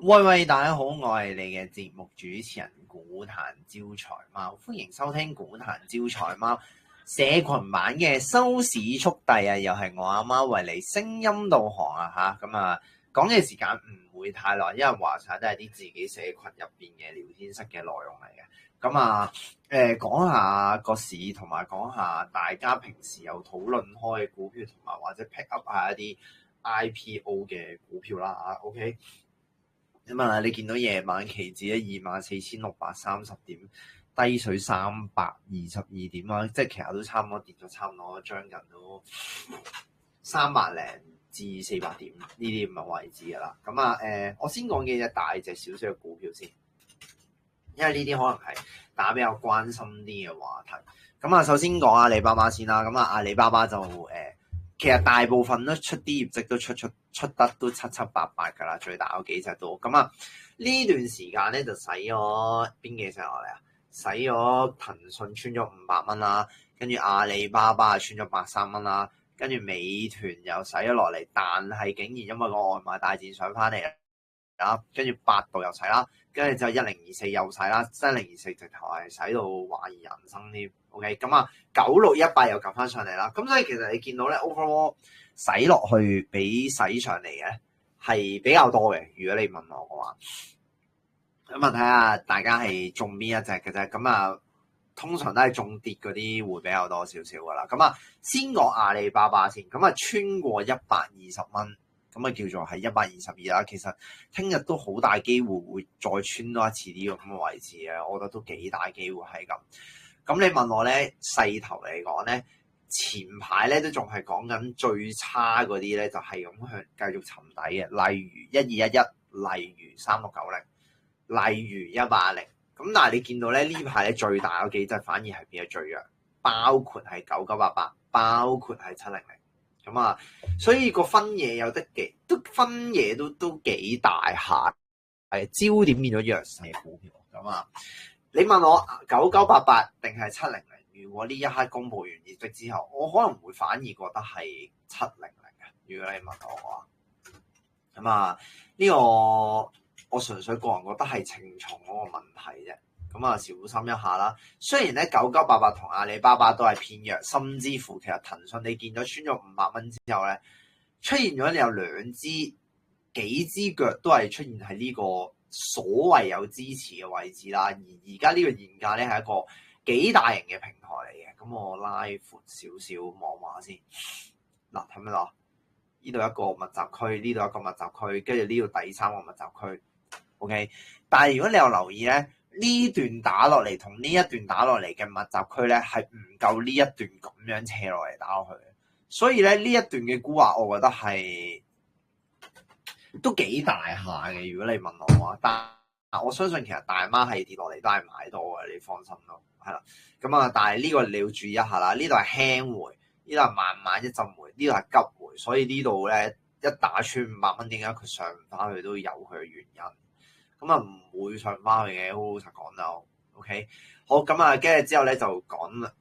喂，大家好，我係你嘅節目主持人股壇招財貓，歡迎收聽股壇招財貓社群版嘅收市速遞啊，又係我阿媽為你聲音導航啊吓，咁啊講嘅時間唔會太耐，因為話晒都係啲自己社群入邊嘅聊天室嘅內容嚟嘅，咁啊講下個市，同埋講下大家平時有討論開嘅股票，同埋或者 pick up 下一啲 IPO 嘅股票啦 OK。咁啊，你見到夜晚期指咧24,630點，低水322點啊，即係其實都差唔多跌咗差唔多將近都300零至400點呢啲咁嘅位置噶啦。咁啊我先講幾隻大隻少少嘅股票先，因為呢啲可能係大家比較關心啲嘅話題。咁啊，首先講阿里巴巴先啦。咁啊，阿里巴巴就其實大部分都出啲業績都出得都七七八八㗎啦，最大嗰幾隻都咁啊。呢段時間咧就使咗邊幾隻落嚟啊？使咗騰訊穿咗500蚊啦，跟住阿里巴巴穿咗83蚊啦，跟住美團又使咗落嚟，但係竟然因為個外賣大戰上翻嚟啦，跟住百度又使啦，跟住就1024又使啦，1024直頭係使到懷疑人生添。OK， 咁啊9618又撳翻上嚟啦，咁所以其實你見到咧 overall 使落去比使上嚟嘅係比較多嘅。如果你問我嘅話，咁啊睇下大家係中邊一隻嘅啫。咁啊通常都係中跌嗰啲會比較多少少噶啦。咁啊先講阿里巴巴先，咁啊穿過120蚊，咁啊叫做係122啦。其實聽日都好大機會會再穿多一次呢個咁嘅位置嘅，我覺得都幾大機會係咁。咁你問我咧，勢頭嚟講咧，前排咧都仲係講緊最差嗰啲咧，就係咁向繼續沉底嘅，例如1211，例如3690，例如1810。咁但係你見到咧呢排咧最大嗰幾隻反而係變咗最弱，包括係9988，包括係700。咁啊，所以個分野有得幾都分野都幾大下，係焦點變咗弱勢股票咁啊。你問我9988定係700？如果呢一刻公佈完業績之後，我可能會反而覺得係700嘅。如果你問我嘅話，咁啊呢個我純粹個人覺得係程重嗰個問題啫。咁啊小心一下啦。雖然咧9988同阿里巴巴都係偏弱，甚至乎其實騰訊你見咗穿咗500蚊之後咧，出現咗你有兩支幾支腳都係出現喺呢個所謂有支持嘅位置啦，而家呢個現價咧係一個幾大型嘅平台嚟嘅，咁我拉闊少少望下先。嗱，睇唔睇到？呢度一個密集區，呢度一個密集區，跟住呢度第三個密集區。OK， 但係如果你有留意咧，呢段打落嚟同呢一段打落嚟嘅密集區咧係唔夠呢一段咁樣斜落嚟打落去嘅，所以咧呢一段嘅估劃，我覺得係都幾大下嘅。如果你問我嘅話，但我相信其實大媽係跌落嚟都係買多嘅，你放心咯，係啦。咁啊，但係呢個你要注意一下啦，呢度係輕回，呢度係慢慢一陣回，呢度係急回，所以呢度咧一打穿500蚊，點解佢上唔翻去都有佢嘅原因。咁啊唔會上翻去嘅，好老實講就 OK。好，咁啊，跟住之後咧就講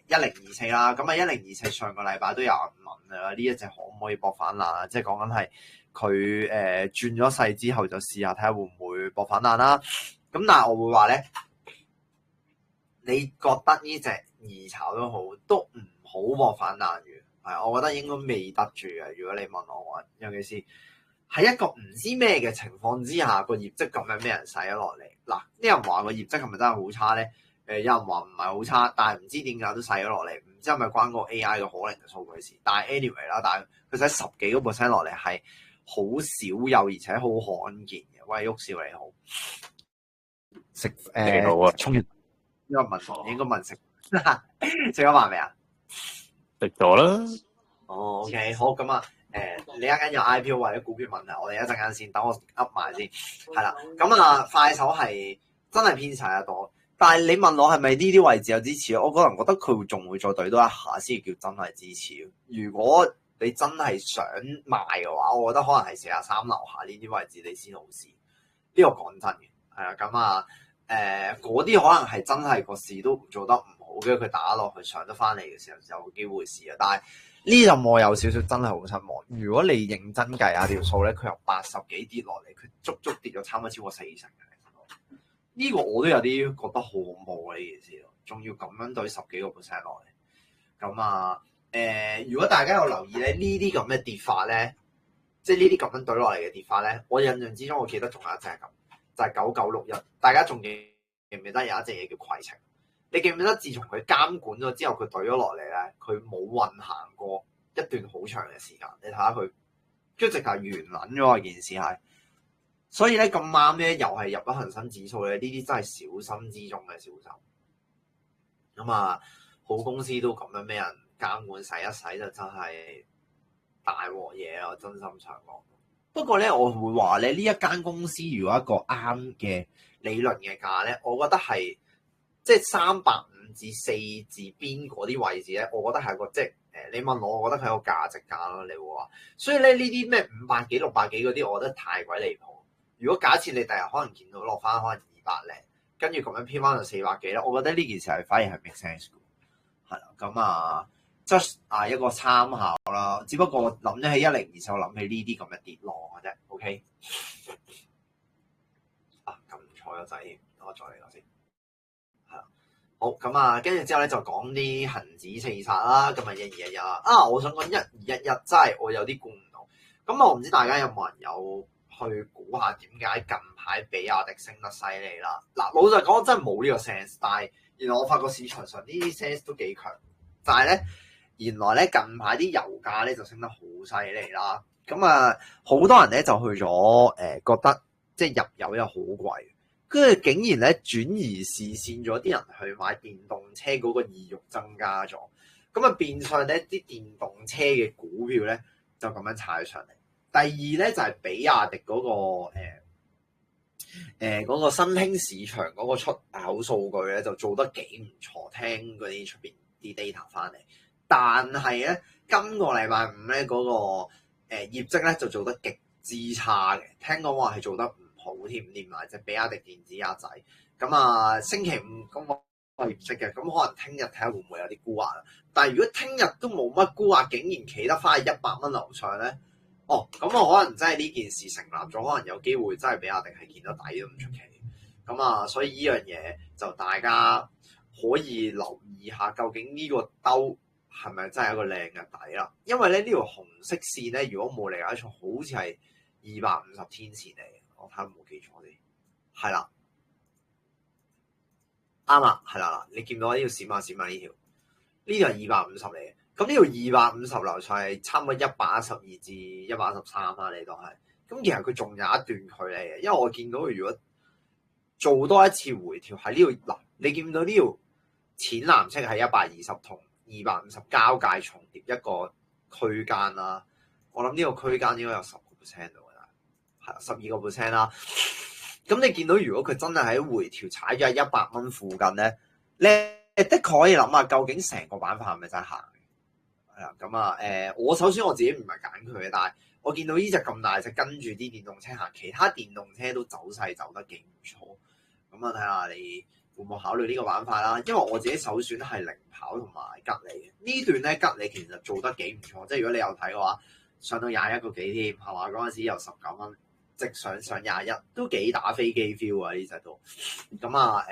1024啦。咁啊1024上個禮拜都有人問啊，呢一隻可唔可以搏反彈啊？即係講緊係佢轉咗勢之後就試下睇下會唔會搏反彈啦。咁但係我會話咧，你覺得呢隻易炒都好，都唔好搏反彈嘅。係，我覺得應該未得住嘅。如果你問我話，尤其是喺一個唔知咩嘅情況之下，個業績咁樣俾人洗咗落嚟。嗱，啲人話個業績係咪真係好差咧？有人話唔係好差，但係唔知點解都洗咗落嚟，唔知係咪關個 AI 嘅可能嘅數據事。但係 anyway 啦，但係佢使10幾個%落嚟係好少有，而且好罕見嘅。喂，喐少你好，食你好啊，沖完呢個問應該問食食咗飯未啊？食咗啦。哦 ，OK， 好，咁啊。你一陣有 IPO 或者股票問題，我哋一陣間先，等我噏埋先，係啦。咁啊，快手係真係偏細得多，但係你問我係咪呢啲位置有支持？我個人覺得佢仲會再對多一下先叫真係支持。如果你真係想賣嘅話，我覺得可能係43樓下呢啲位置你先好試。呢個講真嘅，係啊。咁啊，嗰啲可能係真係個市都做得唔好，跟住佢打落去上得翻嚟嘅時候就有機會試啊。但係呢陣我有少少真係好失望。如果你認真計下條數咧，佢由80幾跌落嚟，佢足足跌咗差唔多超過40%嘅。呢個我都有啲覺得好恐怖嘅呢件事咯，仲要咁樣對10幾個%落嚟。咁啊如果大家有留意咧，呢啲咁嘅跌法咧，即係呢啲咁樣對落嚟嘅跌法咧，我印象之中我記得仲有一隻咁，就係9961。大家仲記唔記得有一隻嘢叫攜程？你記唔記得自從佢監管咗之後，佢對咗落嚟咧，佢冇運行過一段好長嘅時間。你睇下佢，跟住直頭完撚咗件事係。所以咧咁啱咧，又係入咗恒生指數咧，呢啲真係小心之中嘅小心。咁啊，好公司都咁樣俾人監管洗一洗，就真係大鑊嘢咯，真心想講。不過咧，我會話咧，呢一間公司如果一個啱嘅理論嘅價咧，我覺得係。即係350至4字邊嗰啲位置咧，我覺得係一個即係你問我，我覺得佢係個價值價咯。你會話，所以咧呢啲咩500幾、600幾嗰啲，我覺得太鬼離譜。如果假設你第日可能見到落翻可能200零，跟住咁樣偏翻到400幾咧，我覺得呢件事係反而係 make sense 嘅，係啦。咁啊，just 一個參考啦。只不過我諗咗起1024，我諗起呢啲咁嘅跌浪嘅啫。OK， 撳錯咗掣，我再嚟個先。好咁啊，跟住之後咧就講啲恒指四殺啦，咁啊1211啊，我想講1211真係我有啲估唔到。咁我唔知大家有冇人有去估下點解近排比亞迪升得犀利啦？嗱，老實講真係冇呢個 sense，但係原來我發覺市場上呢啲 sense 都幾強。但係咧，原來咧近排啲油價咧就升得好犀利啦。咁啊，好多人咧就去咗覺得即係入油又好貴。跟住竟然咧轉移視線咗啲人去買電動車嗰個意欲增加咗，咁啊變相咧啲電動車嘅股票咧就咁樣踩上嚟。第二咧就係比亞迪嗰個新興市場嗰個出口數據咧就做得幾唔錯，聽嗰啲出邊啲 data 翻嚟。但係咧今個禮拜五咧嗰個業績咧就做得極之差嘅，聽講話係做得唔好添，連埋隻比亞迪電子鴨仔咁啊！星期五公佈業績嘅，咁可能聽日睇下會唔會有啲沽壓啦。但係如果聽日都冇乜沽壓，竟然企得翻去100蚊樓上咧，咁我可能真係呢件事成立咗，可能有機會真係比亞迪係見到底都唔出奇。咁啊，所以呢樣嘢就大家可以留意下，究竟呢個兜係咪真係一個靚嘅底啦？因為咧呢條紅色線咧，如果冇理解錯，好似係250天線嚟。我睇下冇記錯啲，係啦，啱啦，係啦，你見到呢條閃下閃下呢條，呢條係250嚟嘅。咁呢條250樓上係差唔多112至113啦，你都係。咁其實佢仲有一段距離嘅，因為我見到如果做多一次回調喺呢條嗱，你見到呢條淺藍色係120同250交界重疊一個區間啦。我諗呢個區間應該有10% 度。12% 啦，咁你見到如果佢真係喺回調踩咗喺100蚊附近咧，你的確可以諗下究竟成個板塊係咪真係行？係啊，咁啊我首先我自己唔係揀佢嘅，但係我見到呢隻咁大隻跟住啲電動車行，其他電動車都走勢走得幾唔錯，咁啊睇下你會唔會考慮呢個板塊啦？因為我自己首選係零跑同埋吉利嘅呢段咧，吉利其實做得幾唔錯，即係如果你有睇嘅話，上到21個幾添，係嘛？嗰陣時有19蚊。直上21都幾打飛機 feel 啊！呢隻都咁啊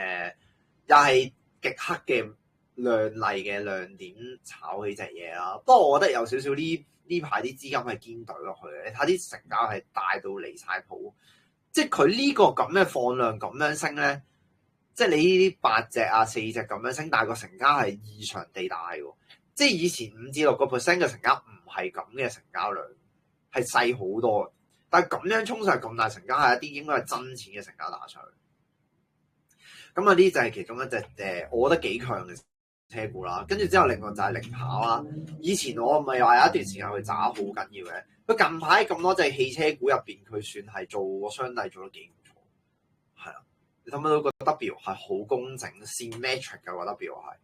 又係極黑嘅亮麗嘅亮點炒起隻嘢啦。不過我覺得有少少呢排啲資金係堅隊落去嘅。你睇啲成交係大到離晒譜，即係佢呢個咁嘅放量咁樣升咧，即係你呢啲8隻啊4隻咁樣升，但係個成交係異常地大喎。即係以前5至6% 嘅成交唔係咁嘅成交量，係細好多。但係咁樣衝上咁大成交，係一啲應該係真錢嘅成交打上去。咁啊，呢就係其中一隻我覺得幾強嘅車股啦。跟住之後，另外就係零跑啦。以前我咪話有一段時間佢渣好緊要嘅。佢近排咁多隻汽車股入邊，佢算係做個雙底做得幾唔錯。係啊，你睇唔睇到個 W 係好工整 symmetric 嘅個 W 係。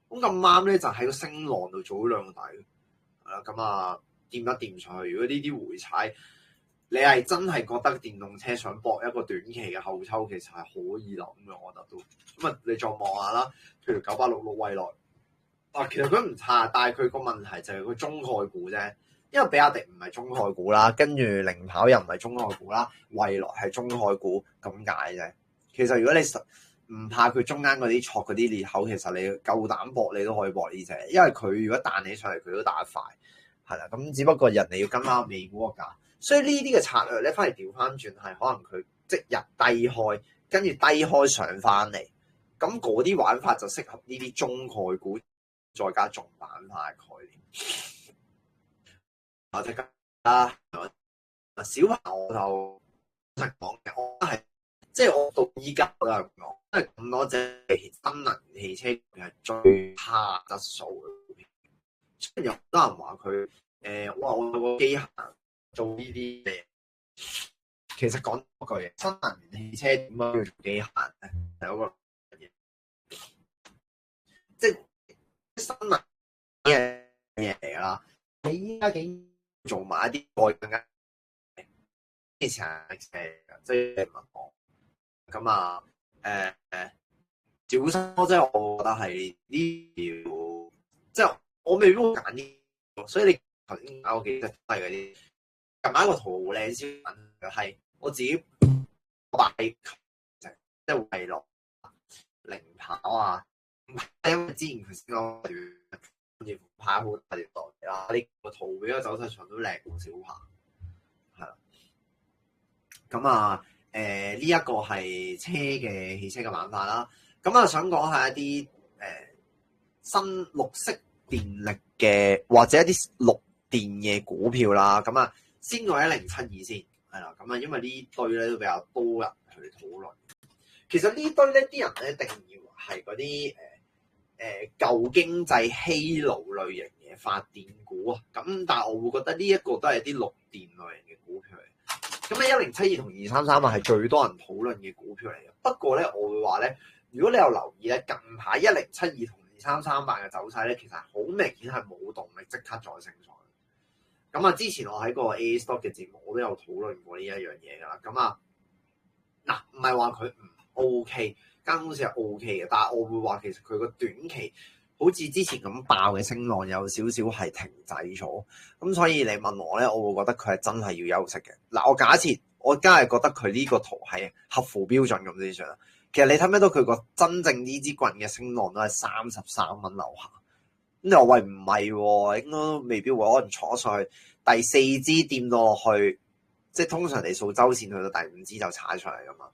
咁咁啱咧，就喺個升浪度做咗兩個底。係啦，咁啊掂一掂上去。如果呢啲回踩，你係真係覺得電動車想搏一個短期嘅後抽，其實係可以諗嘅，我覺得都咁啊！你再望下啦，譬如9866蔚來，其實佢唔差，但係佢個問題就係佢中概股啫。因為比亞迪唔係中概股啦，跟住零跑又唔係中概股啦，蔚來係中概股咁解啫。其實如果你唔怕佢中間嗰啲錯嗰啲裂口，其實你夠膽搏你都可以搏呢隻，因為佢如果彈起上嚟佢都打得快，係啦。咁只不過人哋要跟翻美股個價，所以呢啲嘅策略咧，反而調翻轉係可能佢即日低開，跟住低開上翻嚟，咁嗰啲玩法就適合呢啲中概股再加重板塊概念。或者啊，小朋友就實講嘅，我覺得係即係我到依家都係咁講，因為咁多隻新能源汽車係最差質素嘅股票。雖然有好多人話佢哇，我有個機械做呢啲嘢，其實講多句，新能源汽車點解要做機械咧？係嗰個嘢，即係新能源嘅嘢嚟㗎啦。你依家幾做埋一啲再更加以前即係問我咁啊小心，即係我覺得係呢條，即係我未必會揀呢個，所以你頭先講幾隻係嗰啲，近排個圖靚先係我自己擺即係為樂零跑啊，因為之前佢先講跟住跑好大條袋啦，呢個圖表嘅走勢場都靚過小跑，係啦。咁啊，呢一個係車嘅汽車嘅板塊啦。咁啊，想講下一啲新綠色電力嘅或者一啲綠電嘅股票啦。咁啊，先講1072先，係啦。咁啊，因為呢堆咧都比較多人去討論。其實呢堆咧啲人咧定義係嗰啲舊經濟稀土類型嘅發電股啊，咁但係我會覺得呢一個都係啲綠電類型嘅股票嚟。咁咧1072同233係最多人討論嘅股票嚟嘅。不過咧，我會話咧，如果你有留意咧，近排1072同2338嘅走勢咧，其實好明顯係冇動力即刻再升上去。咁啊，之前我喺個 A Stock 嘅節目，我都有討論過呢一樣嘢㗎啦。咁啊，嗱，唔係話佢唔 OK。間公司係 O K 嘅，但係我會話其實佢個短期好似之前咁爆嘅升浪有少少係停滯咗，咁所以你問我咧，我會覺得佢係真係要休息嘅。嗱，我假設我梗係覺得佢呢個圖係合乎標準咁先算啦。其實你睇唔睇到佢個真正呢支棍嘅升浪都係33蚊樓下，咁你話喂唔係喎，應該都未必會，可能坐上去第四支掂到落去，即係通常你數周線去到第五支就踩出嚟噶嘛。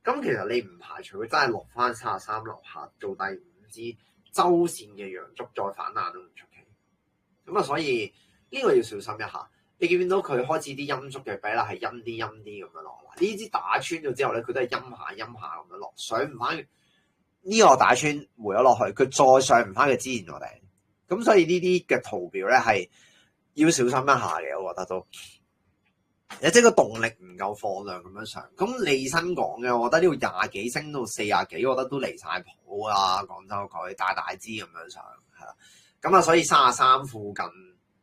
咁其實你唔排除佢真係落翻33樓下做第五支周線嘅陽燭再反彈都唔出奇。咁啊，所以呢個要小心一下。你見唔見到佢開始啲陰燭嘅比例係陰啲咁樣落嚟？呢支打穿咗之後咧，佢都係陰下咁樣落，上唔翻呢個打穿回咗落去，佢再上唔翻嘅之前我哋。咁所以呢啲嘅圖表咧係要小心一下嘅，我覺得都。即係個動力唔夠放量咁樣上，咁利新講嘅，我覺得呢度20幾升到40幾，我覺得都離晒譜啦。廣州佢大支咁樣上，係啦。咁啊，所以33附近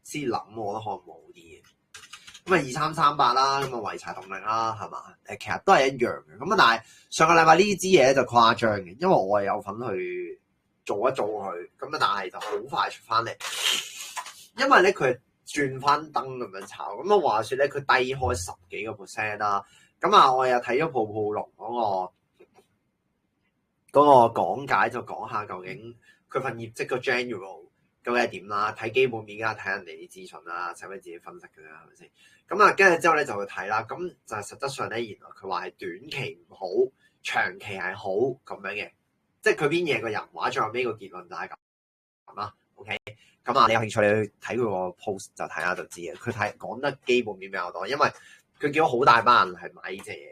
先諗，我覺得可能冇啲嘅。咁啊，2338啦，咁啊濰柴動力啦，係嘛？其實都係一樣嘅。咁啊，但係上個禮拜呢支嘢就誇張嘅，因為我係有份去做一做佢，咁啊，但係就好快出翻嚟，因為咧佢轉翻燈咁樣炒，咁啊話説咧，佢低開10幾個 percent 啦。咁啊，我又睇咗泡泡龍嗰個講解，就講下究竟佢份業績個 general 究竟係點啦。睇基本面，而家睇人哋啲資訊啦，使乜自己分析嘅啦，係咪先？咁啊，跟住之後咧就去睇啦。咁就係實質上咧，原來佢話係短期唔好，長期係好咁樣嘅，即係佢邊嘢個人話，最後尾個結論就係咁啦。OK。咁啊，你有興趣你去睇佢個 post 就睇下就知嘅。佢講得基本面比較多，因為佢見到好大班人係買呢隻嘢，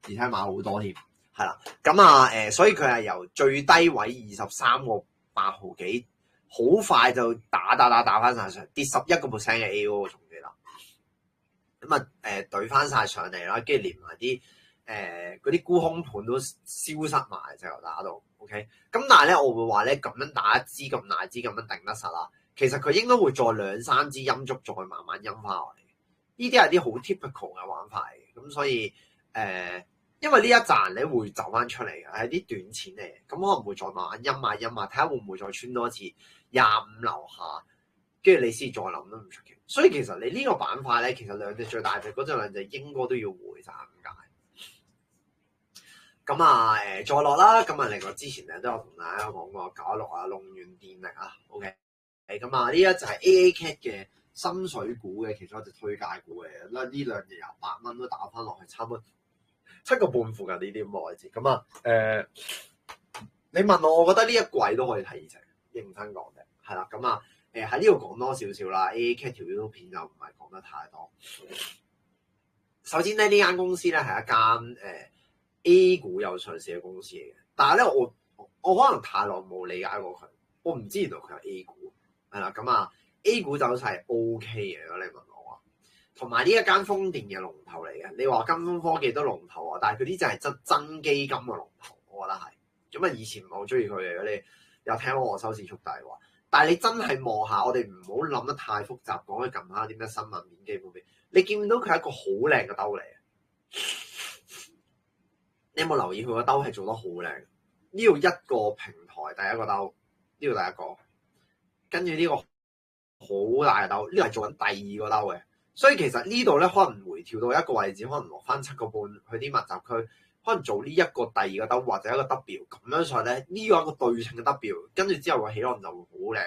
而且買好多添，係啦。咁啊所以佢係由最低位23個8毫幾，好快就打翻晒上，跌11%嘅 AO 我仲記得。咁啊懟翻晒上嚟啦，跟住連埋啲嗰啲沽空盤都消失埋，就由打到 OK。咁但係咧，我會話咧，咁樣打一支咁大支咁樣頂得實啦。其實佢應該會再2-3支陰燭，再慢慢陰翻落嚟。呢啲係啲好 typical 嘅玩法嚟嘅，咁所以因為呢一陣咧會走翻出嚟嘅，係啲短錢嚟嘅，咁可能會再慢慢陰下，睇下會唔會再穿多一次25樓下，跟住你先再諗都唔出奇。所以其實你呢個板塊咧，其實兩隻最大隻嗰隻兩隻應該都要回曬咁解。咁啊再落啦。咁啊另外之前咧都有同大家講過96啊、龍源電力啊 ，OK。咁啊呢一就係 AACAT 嘅深水股嘅其中一隻推介股嚟嘅。呢兩日由8蚊都打翻落去差唔多7個半附近呢啲咁嘅位置。咁啊你問我覺得呢一季都可以睇二隻，認真講嘅係啦。咁啊喺呢度講多少少啦。AACAT 條 YouTube 片就唔係講得太多。首先咧，呢間公司咧係一間A 股有上市嘅公司嚟嘅，但係咧我可能太耐冇理解過佢，我唔知原來佢有 A 股係啦。咁啊 A 股走勢係 OK 嘅，如果你問我啊，同埋呢一間風電嘅龍頭嚟嘅。你話金風科技都龍頭啊，但係佢呢隻係真基金嘅龍頭，我覺得係。咁啊以前唔係好中意佢嘅，如果你有聽過我收市速遞嘅話，但係你真係望下，我哋唔好諗得太複雜，講佢近下啲咩新聞面基本面，你見到佢係一個好靚嘅兜嚟嘅。你有冇留意佢個兜係做得好靚？呢度一個平台第一個兜，呢度第一個，跟住呢個好大嘅兜，呢個係做緊第二個兜嘅。所以其實呢度咧可能回調到一個位置，可能落翻7個半去啲密集區，可能做呢一個第二個兜或者一個 W 咁樣上咧，呢個一個對稱嘅 W， 跟住之後個起浪就會好靚。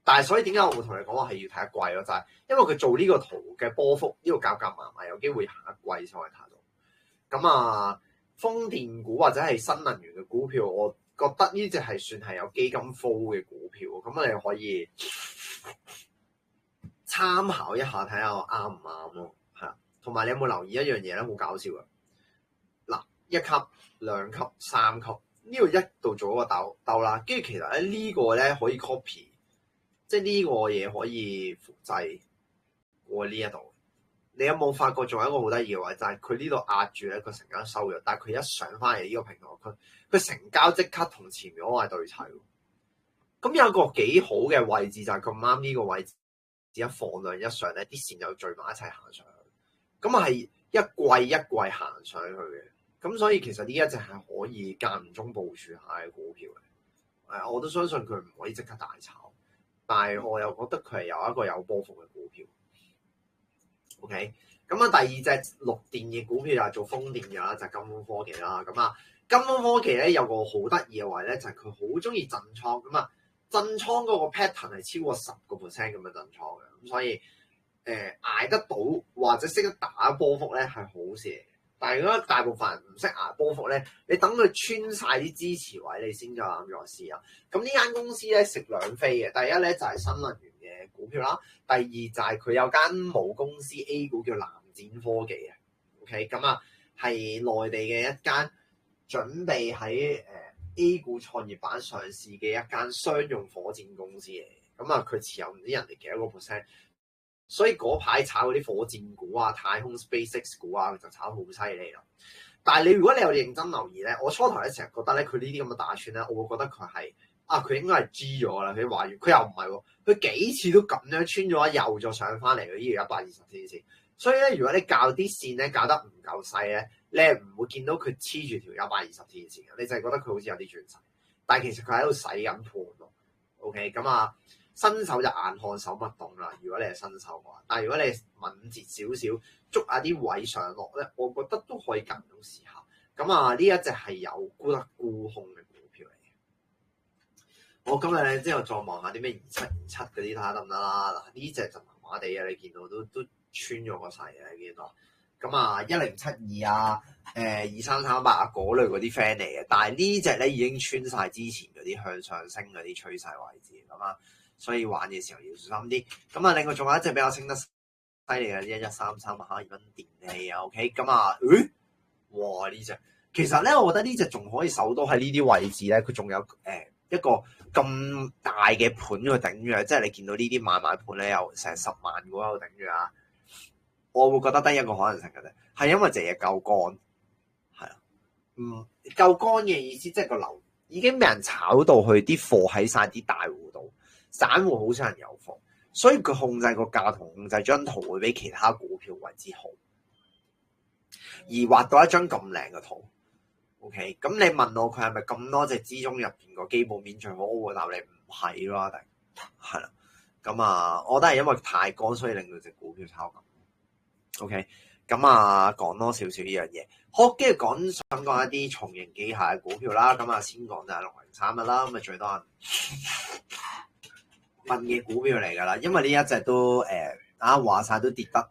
但係所以點解我會同你講話係要睇一季咯？就係因為佢做呢個圖嘅波幅，呢個夾埋埋有機會行一季先可以睇到。咁啊〜風電股或者係新能源嘅股票，我覺得呢隻係算係有基金 flow 嘅股票，咁你可以參考一下睇下啱唔啱咯，係啊。同埋你有冇留意一樣嘢咧？好搞笑嘅，嗱，1級、2級、3級呢度一度做一個兜啦，跟住其實咧呢個咧可以 copy， 即係呢個嘢可以複製過呢一度。你有冇發覺仲有一個好得意嘅位，就係佢呢度壓住咧個成交收入，但係佢一上翻嚟呢個平台區，佢成交即刻同前面嗰個係對齊。咁有一個幾好嘅位置就係咁啱呢個位置，一放量一上咧，啲線又聚埋一齊行上去，咁係一季一季行上去嘅。咁所以其實呢一隻係可以間唔中部署下嘅股票嘅。我都相信佢唔可以即刻大炒，但係我又覺得佢係有一個有波幅嘅股票。OK， 咁啊第二隻綠電嘅股票就係做風電嘅啦，就係金風科技啦。咁啊金風科技咧有個好得意嘅位咧，就係佢好中意震倉。咁啊震倉嗰個 pattern 係超過10% 咁嘅震倉嘅，咁所以捱得到或者識得打波幅咧係好事嚟嘅。但係如果大部分人唔識捱波幅咧，你等佢穿晒啲支持位，你先再諗再試啊。咁呢間公司咧食兩飛嘅，第一咧就係新能源嘅股票啦，第二就係佢有間母公司 A 股叫藍展科技啊。OK， 咁啊係內地嘅一間準備喺A 股創業板上市嘅一間商用火箭公司嚟。咁啊佢持有唔知人哋幾多個 percent。所以嗰排炒嗰啲火箭股啊、太空 SpaceX 股啊，就炒好犀利啦。但係如果你有認真留意咧，我初頭咧成日覺得咧，佢呢啲咁嘅打穿咧，我會覺得佢係佢應該係 G 咗啦。佢話佢又唔係喎，佢幾次都咁樣穿咗，又再上翻嚟嘅呢條120天線。所以咧，如果你校啲線咧校得唔夠細咧，你係唔會見到佢黐住條120天線嘅，你就係覺得佢好似有啲轉勢。但係其實佢喺度洗緊盤咯。OK， 咁啊。新手就眼看手不動啦，如果你係新手嘅話，但係如果你敏捷少少，捉下啲位上落咧，我覺得都可以間中試下。咁啊，呢一隻係有沽得沽空嘅股票嚟嘅。我今日咧之後再望下啲咩2727嗰啲睇下得唔得啦。嗱，呢隻就麻麻地啊，你見到都穿咗個勢啊，你見到。咁啊，1072啊，2338啊嗰類嗰啲 friend 嚟嘅，但係呢隻咧已經穿晒之前嗰啲向上升嗰啲趨勢位置咁啊。所以玩嘅時候要小心啲。咁啊，另外仲有一隻比較升得犀利嘅1133啊，二蚊電器啊 OK。咁啊，哇呢隻其實咧，我覺得呢隻仲可以守到喺呢啲位置咧，佢仲有一個咁大嘅盤去頂住，即係你見到呢啲買賣盤咧有成10萬股喺度頂住啊。我會覺得得一個可能性嘅啫，係因為隻嘢夠乾，係啊，夠乾嘅意思即係個樓已經俾人炒到去啲貨喺晒啲大戶度。散戶好少人有貨，所以佢控制個價同控制張圖會比其他股票為之好，而畫到一張咁靚嘅圖。OK， 咁你問我佢係咪咁多隻之中入邊個基本面最好？我會答你唔係咯，係啦。咁啊，我覺得係因為太乾，所以令到隻股票炒咁。OK， 咁啊，講多少少呢樣嘢。好，跟住想講一啲重型機械嘅股票啦。咁啊，先講就係6031啦。咁啊，最多人問嘅股票嚟㗎啦。因為呢一隻都話晒都跌得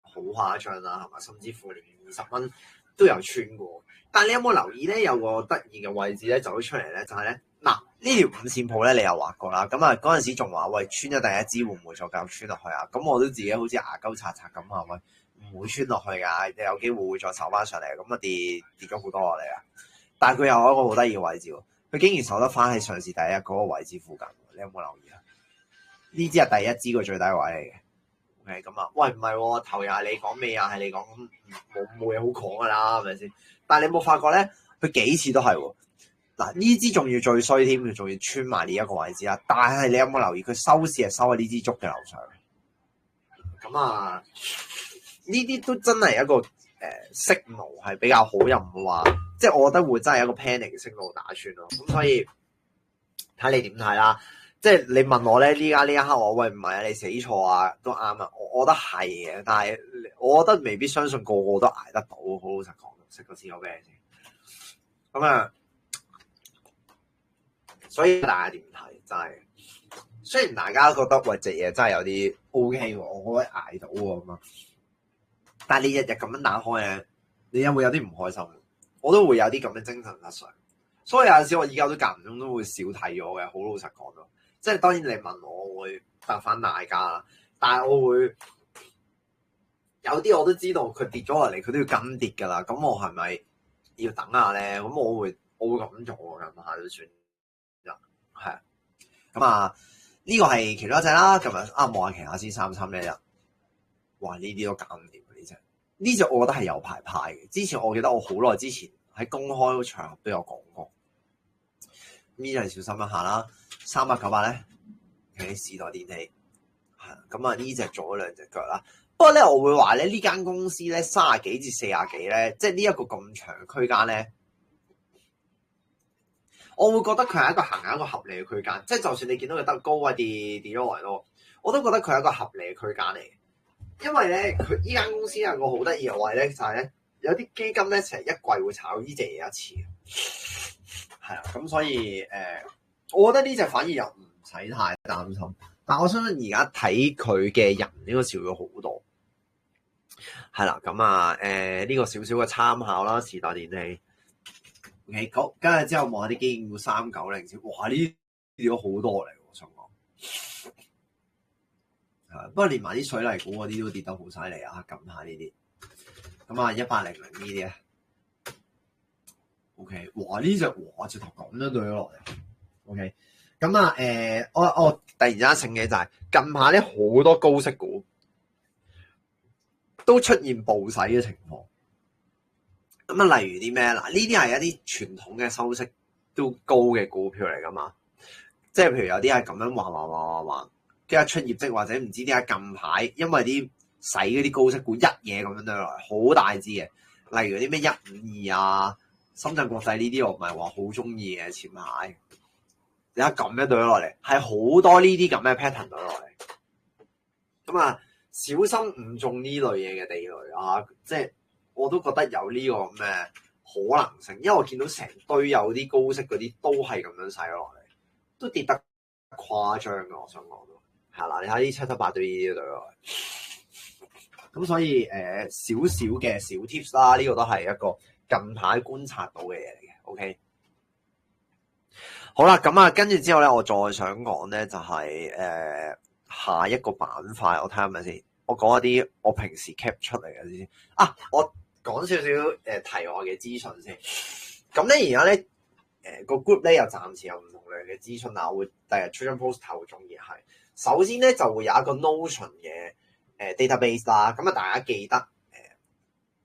好誇張啦，係嘛？甚至乎連20蚊都有穿過。但係你有冇留意咧？有個得意嘅位置咧走咗出嚟咧，就係咧嗱，呢條五線譜咧，你又畫過啦。咁啊，嗰陣時仲話喂，穿咗第一支會唔會再繼續穿落去啊？咁我都自己好似牙鳩擦擦咁係咪？唔會穿落去㗎，你有機會會再守翻上嚟。咁啊跌咗好多落嚟啊！但係佢又有一個好得意嘅位置喎，佢竟然守得翻喺上市第一嗰個位置附近。你有冇留意啊？呢支係第一支個最低位嚟嘅。OK， 咁啊，喂唔係喎，頭又係你講，尾又係你講，冇嘢好講㗎啦，係咪先？但係你有冇發覺咧？佢幾次都係喎。嗱，呢支仲要最衰添，佢仲要穿埋呢一個位置啦。但係你有冇留意佢收市係收喺呢支竹嘅樓上？咁啊，呢啲都真係一個signal係比較好，又唔會話，即係我覺得會真係一個 panic 嘅signal打穿咯。咁所以睇你點睇啦。即係你問我咧，依家呢一刻我喂唔係啊，你死錯啊，都啱啊。我覺得係嘅，但係我覺得未必相信個個都捱得到。好老實講，食個豉油餅先。咁啊，所以大家點睇？真係雖然大家覺得喂隻嘢真係有啲 OK 喎，我覺得捱到喎咁啊，但係你日日咁樣打開咧，你有冇有啲唔開心？我都會有啲咁嘅精神失常。所以有陣時我依家都間唔中都會少睇咗嘅。好老實講咯。即係當然你問我會答翻大家啦，但係我會有啲我都知道佢跌咗落嚟，佢都要跟跌㗎啦。咁我係咪要等下咧？咁我會咁做㗎，咁下就算係啊。咁啊，呢個係其中一隻啦。今日望下其他先3311，哇！呢啲都搞唔掂呢隻我覺得係有排派嘅。之前我記得我好耐之前喺公開場合都有講過。呢隻係小心一下啦。3898咧，係時代電器，係咁啊！呢隻做咗兩隻腳啦。不過咧，我會話咧，呢間公司咧30幾至40幾咧，即係呢一個咁長嘅區間咧，我會覺得佢係行一個合理嘅區間。即係就算你見到佢得高位跌咗落嚟咯，我都覺得佢係一個合理嘅區間嚟嘅。因為咧，佢呢間公司有個好得意嘅位咧，就係咧有啲基金咧成日一季會炒呢隻嘢一次，係啊。咁所以我覺得呢隻反而又唔使太擔心，但我相信而家睇佢嘅人應該少咗好多，係啦。咁啊，呢個少少嘅參考啦，時代電器。OK， 好，跟住之後望下啲基建股390先，哇！呢跌咗好多嚟，我想講。不過連埋啲水泥股嗰啲都跌得好犀利啊！撳下呢啲，咁啊1800呢啲咧 ，OK， 哇！呢隻直頭咁樣對咗落嚟。OK， 咁啊，我突然之間醒起就係近排咧好多高息股都出現暴洗嘅情況。咁啊，例如啲咩？嗱，呢啲係一啲傳統嘅收息都高嘅股票嚟噶嘛。即係譬如有啲係咁樣橫，跟住出業績或者唔知點解近排因為啲洗嗰啲高息股一嘢咁樣對落嚟，好大支嘅。例如啲咩152啊、深圳國際呢啲，我唔係話好中意嘅前排。而家咁樣對咗落嚟，係好多呢啲咁嘅 pattern 對落嚟。咁啊，小心誤中呢類嘢嘅地雷啊！即係我都覺得有呢個咁嘅可能性，因為我見到成堆有啲高息嗰啲都係咁樣洗落嚟，都跌得誇張嘅。我想講到係啦，你睇啲778對呢啲對落嚟。咁所以少少嘅小 tips 啦，呢個都係一個近排觀察到嘅嘢嚟嘅。OK。好啦，咁啊，跟住之後咧，我再想講咧，就係下一個板塊，我睇下係咪先。我講一啲我平時 cap 出嚟嘅先。我講少少題外嘅資訊先。咁咧而家咧個 group 咧又暫時有唔同類嘅資訊啊，我會第日出張 post 頭仲要係。首先咧就會有一個 Notion 嘅database 啦。咁啊，大家記得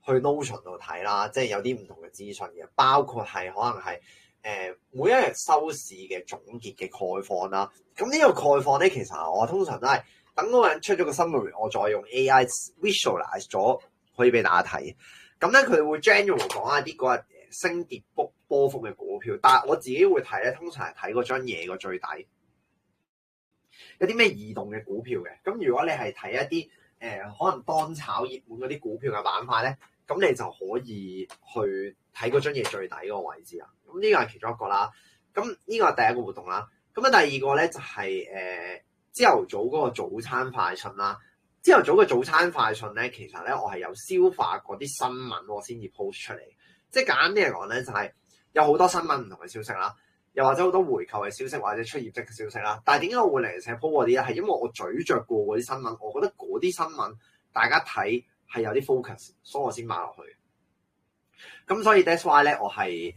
去 Notion 度睇啦，即係有啲唔同嘅資訊嘅，包括係可能係。每一日收市嘅總結嘅概況啦，咁呢個概況咧，其實我通常都係等嗰個人出咗個 summary，我再用 AI visualize 咗，可以俾大家睇。咁咧佢會 general 講一啲嗰日升跌波幅嘅股票，但係我自己會睇咧，通常係睇嗰張嘢個最底。有啲咩異動嘅股票嘅。咁如果你係睇一啲可能當炒熱門嗰啲股票嘅板塊咧，咁你就可以去睇嗰張嘢最底嗰個位置啊。咁呢個係其中一個啦。咁呢個係第一個活動啦。咁啊第二個咧就係朝頭早嗰個早餐快訊啦。朝頭早嘅早餐快訊咧，其實咧我係有消化過啲新聞我先至 post 出嚟。即係簡單啲嚟講咧，就係有好多新聞唔同嘅消息啦，又或者好多回購嘅消息或者出業績嘅消息啦。但係點解我會零舍 po 嗰啲咧？係因為我咀嚼過嗰啲新聞，我覺得嗰啲新聞大家睇係有啲 focus，所以我先買落去。咁所以 that's why 咧，我係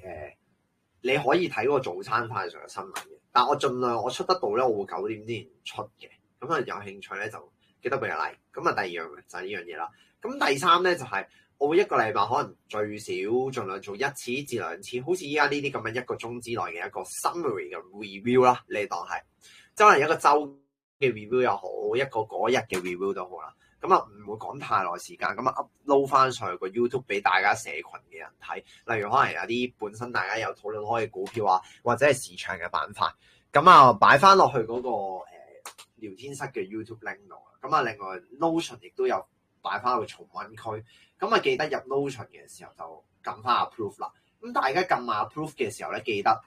你可以睇嗰個早餐快訊嘅新聞嘅，但我盡量我出得到咧，我會9點之前出嘅。咁啊有興趣咧就記得俾個 like。咁啊第二樣就係呢樣嘢啦。咁第三咧就係我會一個禮拜可能最少盡量做1次至2次，好似依家呢啲咁樣1個鐘之內嘅一個 summary 嘅 review 啦，你當係即係可能一個週嘅 review 又好，一個嗰日嘅 review 都好啦。咁啊唔會講太耐時間，咁啊 upload 翻上去個 YouTube 俾大家社群嘅人睇。例如可能有啲本身大家有討論開嘅股票啊，或者係市場嘅板塊，咁啊擺翻落去嗰個聊天室嘅 YouTube link 度。咁啊另外 Notion 亦都有擺翻去重溫區。咁啊記得入 Notion 嘅時候就撳翻 approve 啦。咁大家撳下 approve 嘅時候咧，記得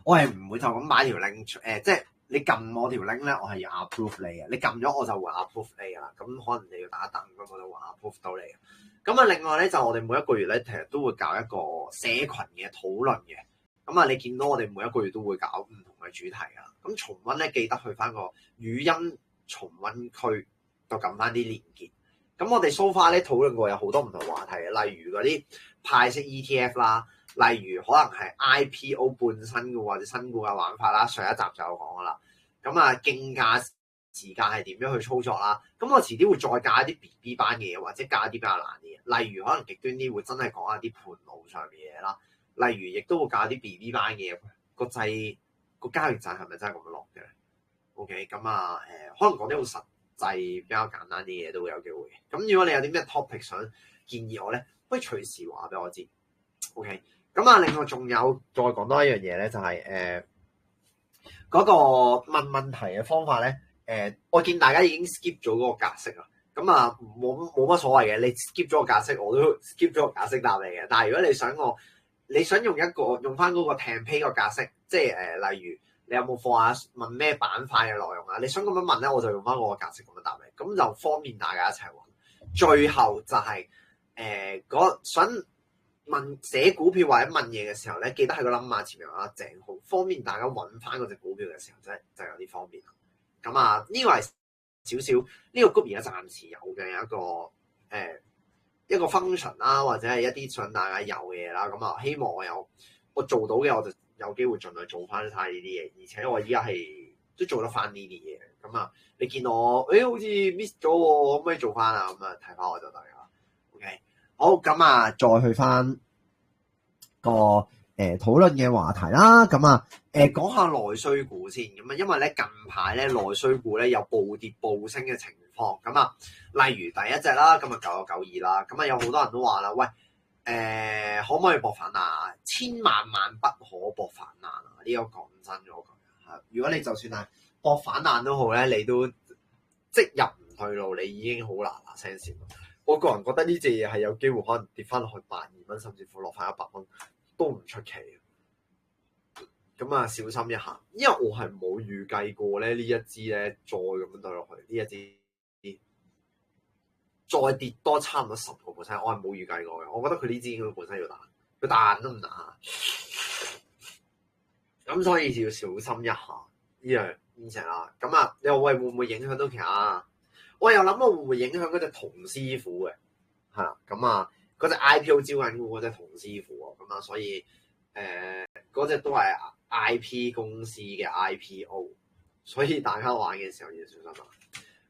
我係唔會就咁買條 link 即係。你撳我條 link 咧，我係要 approve 你嘅。你撳咗我就會 approve 你噶啦。咁可能你要打一等，咁我就會 approve 到你嘅。咁啊，另外咧就我哋每一個月咧，其實都會搞一個社群嘅討論嘅。咁啊，你見到我哋每一個月都會搞唔同嘅主題噶。咁重溫咧，記得去翻個語音重溫區度撳翻啲連結。咁我哋 so far 咧討論過有好多唔同話題嘅，例如嗰啲派息 ETF 啦。例如可能係 IPO 半新股或者新股嘅玩法啦，上一集就有講噶啦。咁啊，競價時間係點樣去操作啦？咁我遲啲會再加一啲 BB 班嘅嘢，或者加一啲比較難嘅嘢。例如可能極端啲會真係講一啲盤路上嘅嘢啦。例如亦都會加啲 BB 班嘅嘢。個交易掣係咪真係咁樣落嘅 ？OK， 咁啊可能講啲好實際、比較簡單啲嘢都會有機會。咁如果你有啲咩 topic 想建議我咧，可以隨時話俾我知。OK。咁啊，另外仲有再講多一樣嘢咧，就係嗰個問問題嘅方法咧。我見大家已經 skip 咗嗰個格式啦。咁啊，冇乜所謂嘅，你 skip 咗個格式，我都 skip 咗個格式答你嘅。但係如果你想用翻嗰個 template 個格式，即係例如你有冇放下問咩板塊嘅內容啊？你想咁樣問咧，我就用翻嗰個格式咁樣答你，咁就方便大家一齊揾。最後就係想問寫股票或者問嘢嘅時候咧，記得喺個 number 前面有個井號，方便大家揾翻嗰隻股票嘅時候，就有啲方便啦。咁啊，呢個係少少呢個 group 而家暫時有嘅一個 function 啦，或者係一啲想大家有嘅嘢啦。咁啊，希望我做到嘅，我就有機會盡量做翻晒呢啲嘢，而且我依家係都做得翻呢啲嘢。咁啊，你見我好似 miss 咗喎，可唔可以做翻啊？咁啊，睇翻我就得啦。OK。好，咁啊，再去翻個討論嘅話題啦。咁啊，講下內需股先。咁啊，因為咧近排咧內需股咧有暴跌暴升嘅情況。咁啊，例如第一隻啦，今日9992啦。咁啊，有好多人都話啦，喂，可唔可以搏反彈？千萬不可搏反彈啊！呢個講真嗰句嚇，如果你就算係搏反彈都好咧，你都即入唔退路，你已經好嗱嗱聲先。我個人覺得呢隻嘢係有機會可能跌翻落去82蚊，甚至乎落翻100蚊都唔出奇。咁啊，小心一下，因為我係冇預計過咧呢一支咧再咁樣對落去，呢一支再跌多差唔多10%，我係冇預計過嘅。我覺得佢呢支應該本身要彈，佢彈都唔彈，咁所以要小心一下呢樣嘢啦。咁啊，你話喂會唔會影響到其他？我又諗過會唔會影響嗰隻童師傅嘅，係啦，咁啊嗰隻 IPO 招緊嗰隻童師傅喎，咁啊所以嗰隻都係 IP 公司嘅 IPO， 所以大家玩嘅時候要小心啊。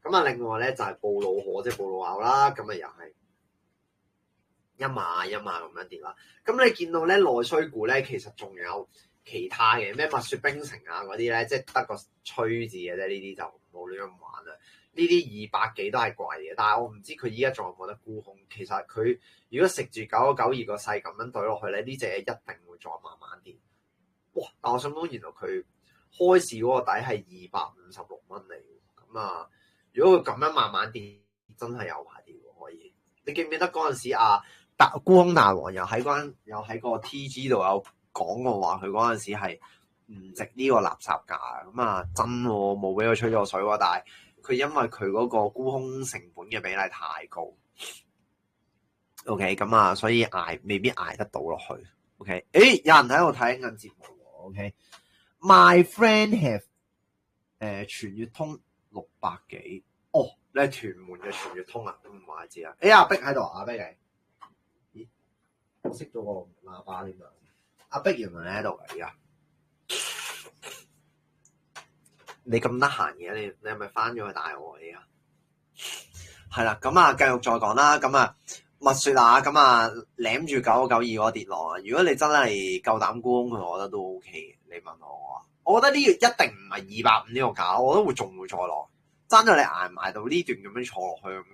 咁啊另外咧就係布魯可即係布魯牛啦，咁啊又係一碼咁樣跌啦。咁你見到咧內需股咧其實仲有其他嘅咩蜜雪冰城啊嗰啲咧，即係得個吹字嘅啫，呢啲就冇亂咁玩啦。呢啲200幾都係貴嘅，但係我唔知佢依家仲有冇得沽空。其實佢如果食住9992個勢咁樣對落去咧，呢隻嘢一定會再慢慢跌。哇！但我想講原來佢開市嗰個底係256蚊嚟嘅。咁啊，如果佢咁樣慢慢跌，真係有排跌喎可以。你記唔記得嗰陣時沽空大王又喺個 TG 度有講過話，佢嗰陣時係唔值呢個垃圾價咁啊，真喎冇俾佢吹咗水喎，但係佢因為佢嗰個沽空成本嘅比例太高。OK， 咁啊，所以未必捱得到落去。OK， 有人喺度睇緊節目喎。OK，My friend have 全月通600幾。哦，你係屯門嘅全月通啊？唔怪之啊。阿碧喺度，阿碧你，咦，我熄咗個喇叭添啊！阿碧原來你喺度㗎，而家你咁得閒嘅，你係咪翻咗去大澳啊？而家係啦，咁啊，繼續再講啦，咁啊。密雪啊，咁啊，攬住992嗰個跌浪啊！如果你真係夠膽沽空佢，我覺得都 OK 嘅。你問我覺得呢個一定唔係250呢個價，我覺得仲會再落。爭咗你捱埋到呢段咁樣坐落去咁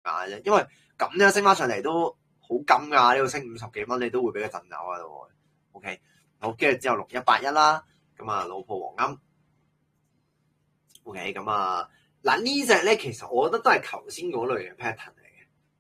解啫，因為咁樣升翻上嚟都好金㗎，呢個升50幾蚊，你都會俾佢震走啊都。OK， 好，跟住之後6181啦，咁啊老婆黃金。OK， 咁啊嗱呢隻咧，其實我覺得都係頭先嗰類嘅 pattern。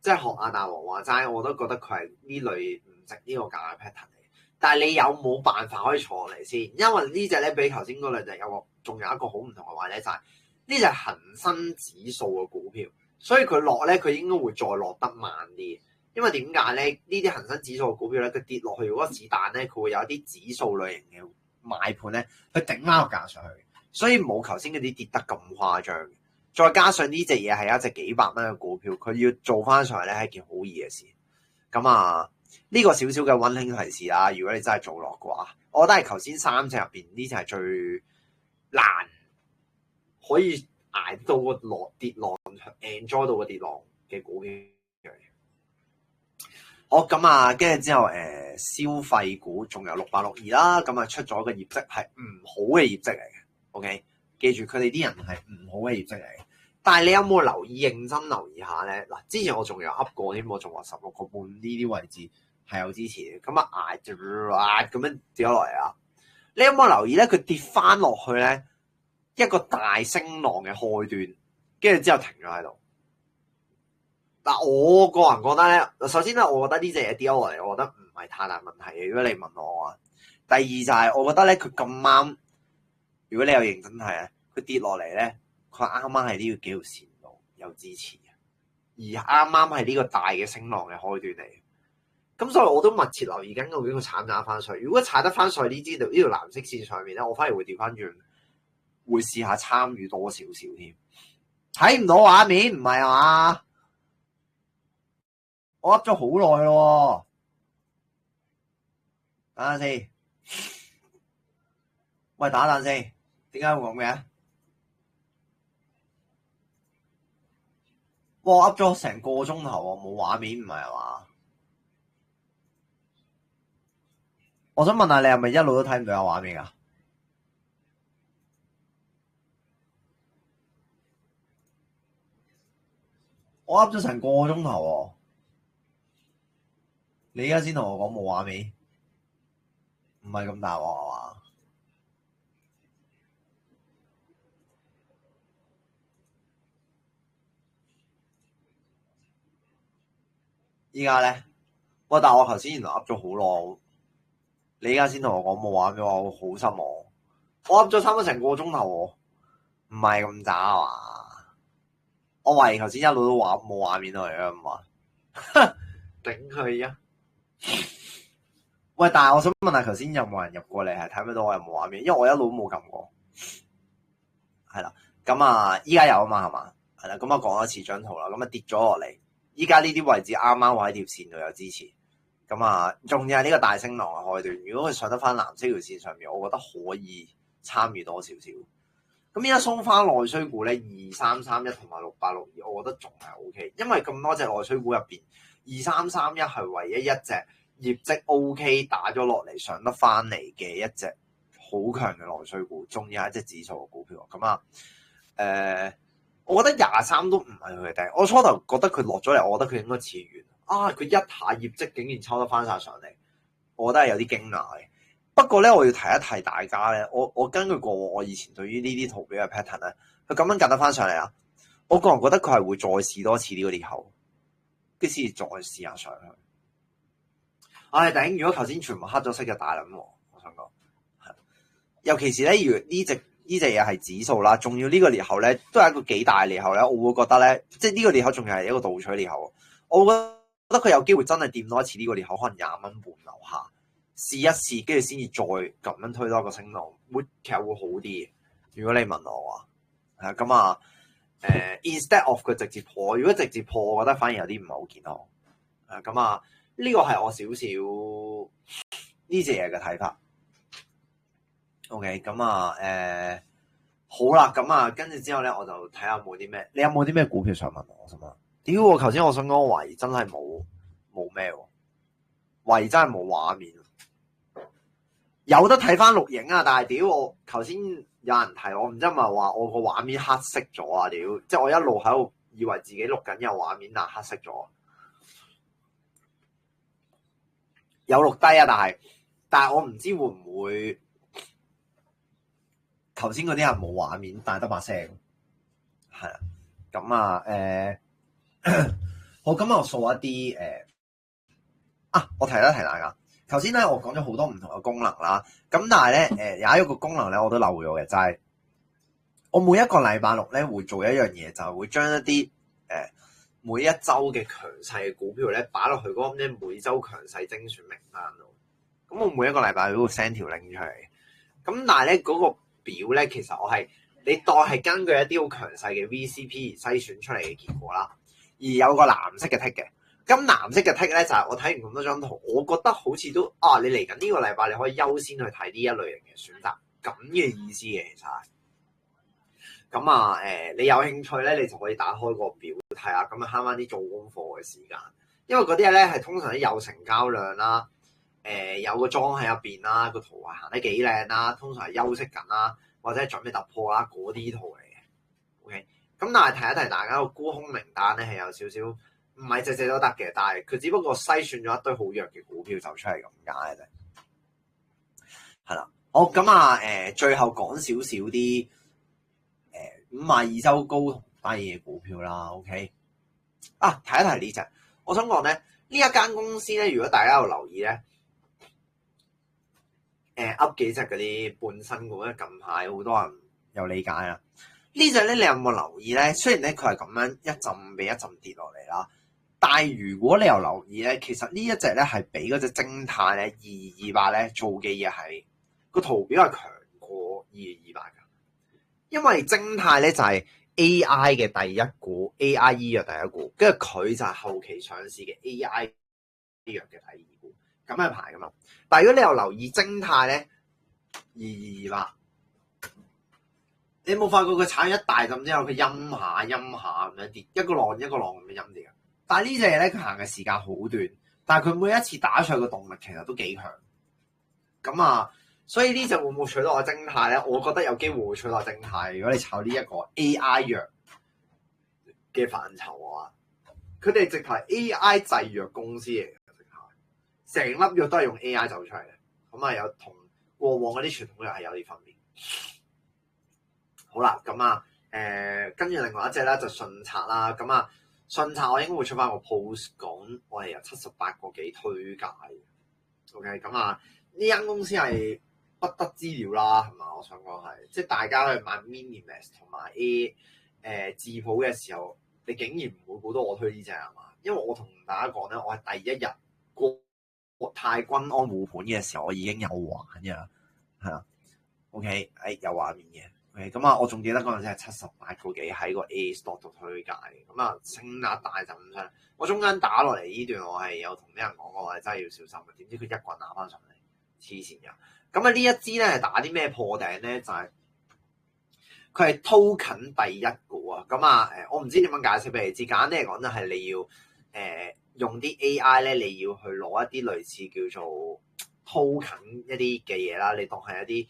即係學阿大王話齋，我都覺得佢係呢類唔值呢個價嘅 pattern 嚟。但係你有冇辦法可以坐落嚟先？因為呢隻咧比頭先嗰兩隻仲有一個好唔同嘅話咧，就係呢隻恒生指數嘅股票，所以佢落咧，佢應該會再落得慢啲。因為點解咧？呢啲恒生指數嘅股票咧，佢跌落去如果子彈咧，佢會有一啲指數類型嘅買盤咧，去頂翻個價上去，所以冇頭先嗰啲跌得咁誇張。再加上呢隻嘢係一隻幾百蚊嘅股票，佢要做翻上嚟咧係件好易嘅事。咁啊，呢個少少嘅溫馨提示啦。如果你真係做落嘅話，我覺得係頭先3隻入邊呢隻係最難可以捱到個跌浪 enjoy 到個跌浪嘅股票。好，咁啊，跟住之後消費股仲有6862啦。咁啊出咗個業績係唔好嘅業績嚟嘅。OK。記住佢哋啲人係唔好嘅業績嚟嘅，但係你有冇留意認真留意下咧？嗱，之前我仲有噏過添，我仲話16個半呢啲位置係有支持嘅，咁啊捱住咁樣跌咗落嚟啊！你有冇留意咧？佢跌翻落去咧，一個大升浪嘅開端，跟住之後停咗喺度。嗱，我個人覺得咧，首先咧，我覺得呢隻嘢跌咗落嚟，我覺得唔係太大問題嘅。如果你問我啊，第二就係我覺得咧，佢咁啱。如果你有認真睇咧，佢跌落嚟咧，佢啱啱係呢個幾條線度有支持嘅，而啱啱係呢個大嘅升浪嘅開端嚟。咁所以我都密切留意緊究竟佢踩唔踩翻上去。如果踩得翻上去呢條藍色線上面咧，我反而會調翻轉，會試下參與多少少添。睇唔到畫面唔係嘛？我噏咗好耐咯，等下先。喂，打一陣先。點解會咁嘅？我噏咗成個鐘頭喎，冇畫面唔係嘛？我想問下你係咪一路都睇唔到有畫面啊？我噏咗成個鐘頭喎，你而家先同我講冇畫面，唔係咁大鑊係嘛？依家咧，喂！但係我頭先原來噏咗好耐，你依家先同我講冇畫面，我好失望。我噏咗差唔多成個鐘頭喎，唔係咁渣啊嘛？我懷疑頭先一路都話冇畫面嚟嘅嘛，頂佢啊！喂，但係我想問下，頭先有冇人入過嚟係睇唔到我有冇畫面？因為我一路都冇撳過。係啦，咁啊，依家有啊嘛，係嘛？係啦，咁我講一次張圖啦，咁啊跌咗落嚟。依家呢啲位置啱啱我喺條線度有支持，咁啊，仲要係呢個大升浪嘅開端。如果佢上得翻藍色條線上面，我覺得可以參與多少少。咁依家鬆翻內需股咧，2331同埋6862，我覺得仲係 OK，因為咁多隻內需股入邊，2331係唯一一隻業績 OK 打咗落嚟上得翻嚟嘅一隻好強嘅內需股，仲有一隻指數嘅股票。咁啊，我覺得23都唔係佢嘅頂。我初頭覺得佢落咗嚟，我覺得佢應該似完啊！佢一下業績竟然抽得翻晒上嚟，我覺得係有啲驚訝嘅。不過咧，我要提一提大家咧，我根據過往我以前對於呢啲圖表嘅 pattern 咧，佢咁樣夾得翻上嚟啊！我個人覺得佢係會再試多次呢個裂口，跟住先再試下上去。唉，頂！如果頭先全部黑咗色嘅大撚喎，我想講係，尤其是咧，如果呢隻嘢係指數啦，仲要呢個裂口咧，都係一個幾大嘅裂口咧，我會覺得咧，即係呢個裂口仲係一個倒取裂口，我覺得佢有機會真係掂多一次呢個裂口，可能20蚊半樓下。試一試，跟住先至再咁樣推多個升浪，其實會好啲。如果你問我話，係啊咁啊，instead of 佢直接破，如果直接破，我覺得反而有啲唔係好健康。咁啊，呢個係我少少呢隻嘢嘅睇法。OK，咁啊，好啦，咁啊，跟住之後咧，我就睇下冇啲咩，你有冇啲咩股票想問我？我想問，屌，我頭先我想講維真係冇咩喎，維真係冇畫面。有得睇翻錄影啊！但係屌我頭先有人提我，唔知係咪話我個畫面黑色咗啊！屌，即係我一路喺度以為自己錄緊有畫面，但係黑色咗。有錄低啊，但係我唔知會唔會頭先嗰啲係冇畫面，但係得把聲。係啊，咁啊好，咁我數一啲我提一提大家。頭先咧，我講咗好多唔同嘅功能啦，咁但係咧，有一個功能咧，我都漏咗嘅，就係我每一個禮拜六咧會做一樣嘢，就係會將一啲每一週嘅強勢嘅股票咧擺落去嗰個咩每週強勢精選名單度。咁我每一個禮拜都會 send 條 link 出嚟。咁但係咧嗰個表咧，其實我係你當係根據一啲好強勢嘅 VCP 而篩選出嚟嘅結果啦，而有個藍色嘅 tick 嘅。咁藍色嘅 tick 咧就係我睇完咁多張圖，我覺得好似都你嚟緊呢個禮拜你可以優先去睇呢一類型嘅選擇，咁嘅意思嘅其實係。咁你有興趣咧，你就可以打開個表睇下，咁啊慳翻啲做功課嘅時間。因為嗰啲咧係通常都有成交量啦，有個莊喺入邊啦，個圖係行得幾靚啦，通常係休息緊啦，或者係準備突破啦，嗰啲圖嚟嘅。OK，咁但係提一提大家個沽空名單咧係有少少。唔係隻隻都得嘅，但係佢只不過篩選咗一堆好弱嘅股票就出嚟咁解啫。係啦，好咁最後講少少啲52週高同低嘅股票啦。OK，提一提呢隻，我想講咧，呢一間公司咧，如果大家有留意咧，噏幾隻嗰啲半新股咧，近排好多人有理解啦。呢隻咧，你有冇留意咧？雖然咧佢係咁樣一陣比一陣跌落嚟啦。但係如果你有留意咧，其實呢一隻咧係比嗰隻晶泰咧2228咧做嘅嘢係個圖表係強過2228㗎，因為晶泰咧就係 AI 嘅第一股 AI 醫藥第一股，跟住佢就係後期上市嘅 AI 醫藥嘅第二股，咁樣排㗎嘛。但係如果你有留意晶泰咧2228，你有冇發覺佢踩一大陣之後，佢陰下咁樣跌，一個浪咁樣陰跌㗎？但係呢隻嘢咧，佢行嘅時間好短，但係佢每一次打上去嘅動力其實都幾強。咁所以呢隻會唔會取代我晶泰咧？我覺得有機會會取代晶泰。如果你炒呢一個 AI 藥嘅範疇啊，佢哋直頭係 AI 製藥公司嚟嘅，直頭成粒藥都係用 AI 走出嚟嘅。有同過往嗰啲傳統藥係有啲分別。好啦，跟住另外一隻咧就順策啦，順策我應該會出翻個 post 講，我係由78個幾推介嘅。OK，呢間公司係不得之了啦，係嘛？我想講係，即係大家去買 Minimax 同埋智普嘅時候，你竟然唔會估到我推呢隻係嘛？因為我同大家講咧，我係第一日國泰君安護盤嘅時候，我已經有玩嘅啦，係啊。OK，有畫面嘅。OK，我仲記得嗰陣時係78個幾喺個 A Stock 度推介嘅，升壓大就咁上。我中間打落嚟呢段，我係有同啲人講過，我係真係要小心嘅。點知佢一棍打翻上嚟，黐線嘅。呢一支咧係打啲咩破頂咧？就係佢係 token 第一股啊。我唔知點樣解釋俾你知。簡單嚟講，就係你要用啲 AI 咧，你要去攞一啲類似叫做 token 一啲嘅嘢啦，你當係一啲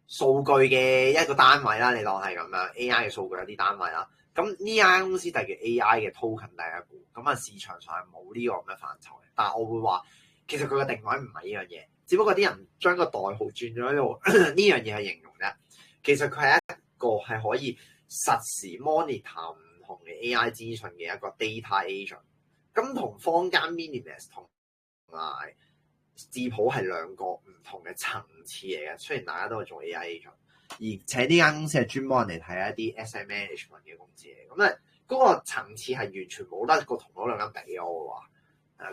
數據嘅一個單位啦，你當係咁樣 AI 嘅數據有啲單位啦。呢間公司就叫 AI 嘅 token 第一股，市場上係冇呢個咁嘅範疇嘅。但係我會話其實佢個定位唔係呢樣嘢，只不過啲人將個代號轉咗喺度呢樣嘢係形容啫。其實佢係一個係可以實時 monitor 唔同嘅 AI 資訊嘅一個 data agent。咁同坊間 Minimalist 同埋智譜係兩個唔同嘅層次嚟嘅。雖然大家都係做 AI agent，而且呢間公司係專幫人哋睇一啲 asset management 嘅公司嚟。咁咧嗰個層次係完全冇得個同嗰兩間比嘅，我會話。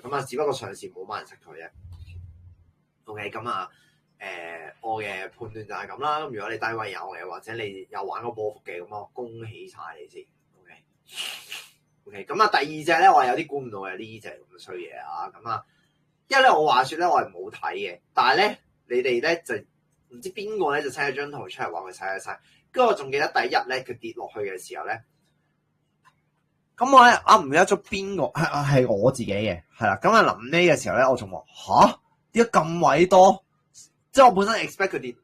咁啊，只不過上市冇乜人識佢啫。OK，咁啊，我嘅判斷就係咁啦。咁如果你低位有嘅，或者你有玩過波幅嘅，咁我恭喜晒你先。OK，咁啊，第二隻咧，我係有啲估唔到嘅呢隻咁嘅衰嘢啊。咁啊，因為咧我話説咧，我係冇睇嘅，但係咧你哋咧就唔知邊個咧就 send 咗張圖出嚟話佢洗一洗。跟住我仲記得第一日咧佢跌落去嘅時候咧。咁我咧唔記得咗邊個係我自己嘅，係啦。咁啊臨尾嘅時候咧，我仲話吓點解咁位多？即係我本身 expect 佢跌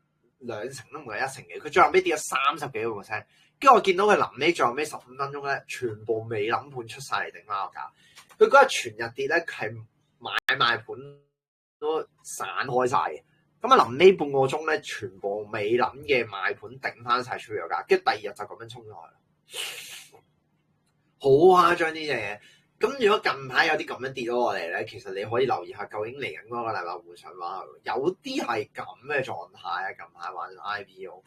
2成都唔係1成嘅，佢最後尾跌咗30幾個%。跟住我見到佢臨尾最後尾15分鐘咧，全部未諗盤出晒嚟頂翻個價。佢嗰日全日跌咧係買賣盤都散開晒嘅。咁啊臨尾半個鐘咧，全部未諗嘅賣盤頂翻晒出咗價，跟住第二日就咁樣衝咗去。好誇張呢隻嘢，咁如果近排有啲咁樣跌咗落嚟咧，其實你可以留意下究竟嚟緊嗰個禮拜會上話，有啲係咁嘅狀態啊。近排玩 IPO，